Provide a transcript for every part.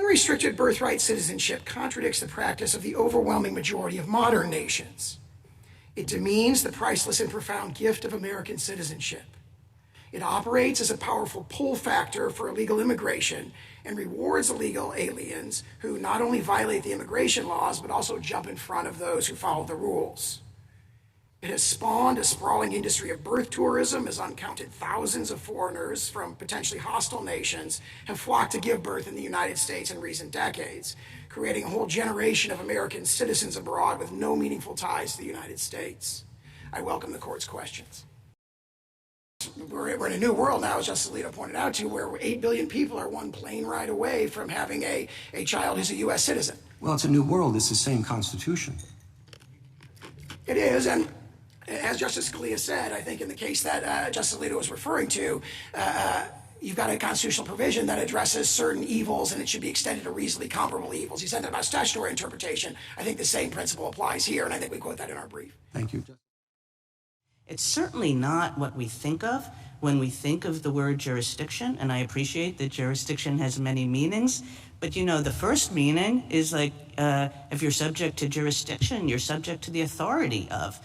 Unrestricted birthright citizenship contradicts the practice of the overwhelming majority of modern nations. It demeans the priceless and profound gift of American citizenship. It operates as a powerful pull factor for illegal immigration and rewards illegal aliens who not only violate the immigration laws, but also jump in front of those who follow the rules. It has spawned a sprawling industry of birth tourism as uncounted thousands of foreigners from potentially hostile nations have flocked to give birth in the United States in recent decades, creating a whole generation of American citizens abroad with no meaningful ties to the United States. I welcome the court's questions. We're in a new world now, as Justice Alito pointed out to, where 8 billion people are one plane ride away from having a child who's a U.S. citizen. Well, it's a new world. It's the same Constitution. It is, and as Justice Scalia said, I think in the case that Justice Alito was referring to, you've got a constitutional provision that addresses certain evils, and it should be extended to reasonably comparable evils. He said that about statutory interpretation. I think the same principle applies here, and I think we quote that in our brief. Thank you. It's certainly not what we think of when we think of the word jurisdiction, and I appreciate that jurisdiction has many meanings, but you know, the first meaning is like, if you're subject to jurisdiction, you're subject to the authority of.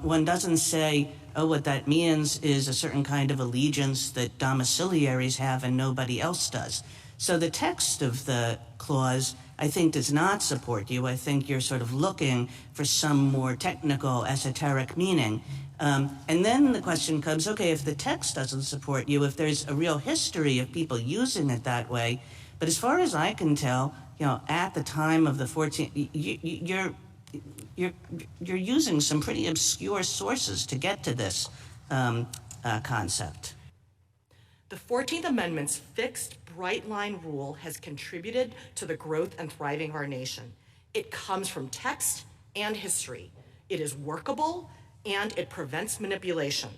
One doesn't say, oh, what that means is a certain kind of allegiance that domiciliaries have and nobody else does. So the text of the clause, I think, does not support you. I think you're sort of looking for some more technical, esoteric meaning. And then the question comes, okay, if the text doesn't support you, if there's a real history of people using it that way, but as far as I can tell, you know, at the time of the 14th, you're using some pretty obscure sources to get to this concept. The 14th Amendment's fixed, bright-line rule has contributed to the growth and thriving of our nation. It comes from text and history. It is workable, and it prevents manipulation.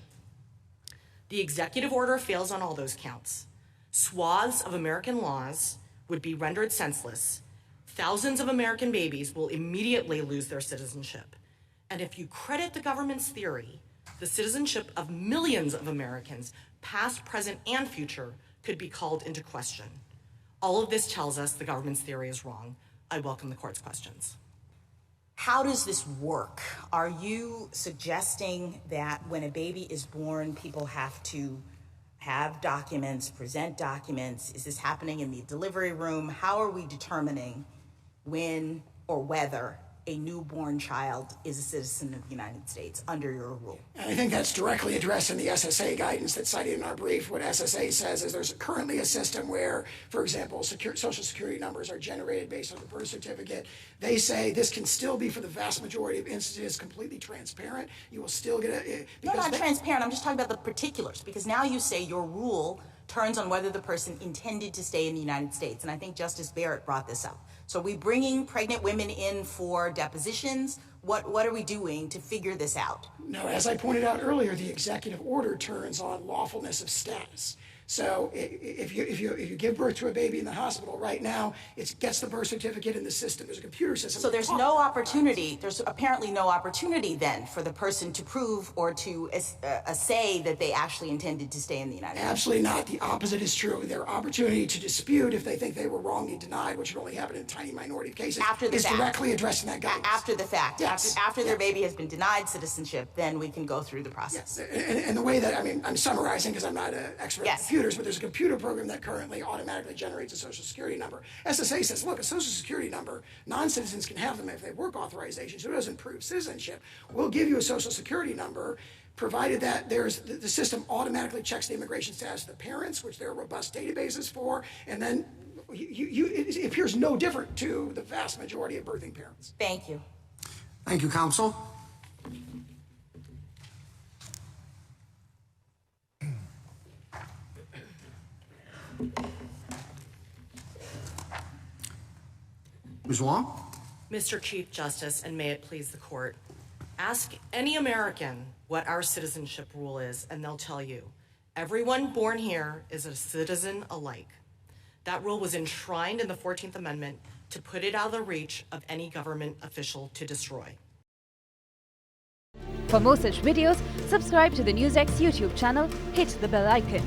The executive order fails on all those counts. Swaths of American laws would be rendered senseless. Thousands of American babies will immediately lose their citizenship. And if you credit the government's theory, the citizenship of millions of Americans, past, present, and future, could be called into question. All of this tells us the government's theory is wrong. I welcome the court's questions. How does this work? Are you suggesting that when a baby is born, people have to have documents, present documents? Is this happening in the delivery room? How are we determining when or whether a newborn child is a citizen of the United States under your rule? And I think that's directly addressed in the SSA guidance that's cited in our brief. What SSA says is there's currently a system where, for example, social security numbers are generated based on the birth certificate. They say this can still be, for the vast majority of instances, completely transparent. You will still get a... No, not transparent. I'm just talking about the particulars, because now you say your rule turns on whether the person intended to stay in the United States. And I think Justice Barrett brought this up. So are we bringing pregnant women in for depositions? What are we doing to figure this out? No, as I pointed out earlier, the executive order turns on lawfulness of status. So if you give birth to a baby in the hospital right now, it gets the birth certificate in the system. There's a computer system. So there's no opportunity, there's apparently no opportunity then for the person to prove or to say that they actually intended to stay in the United States. Absolutely not. The opposite is true. Their opportunity to dispute if they think they were wrongly denied, which would only happen in a tiny minority of cases, is directly addressed in that guidance. After the fact. Yes. After their baby has been denied citizenship, then we can go through the process. Yes. And the way that, I mean, I'm summarizing because I'm not an expert in computers, but there's a computer program that currently automatically generates a social security number. SSA says, look, a social security number, non-citizens can have them if they have work authorization, so it doesn't prove citizenship. We'll give you a social security number, provided that the system automatically checks the immigration status of the parents, which there are robust databases for, and then it appears no different to the vast majority of birthing parents. Thank you. Thank you, counsel. Ms. Wong? Mr. Chief Justice, and may it please the court, ask any American what our citizenship rule is, and they'll tell you. Everyone born here is a citizen alike. That rule was enshrined in the 14th Amendment to put it out of the reach of any government official to destroy. For more such videos, subscribe to the NewsX YouTube channel, hit the bell icon.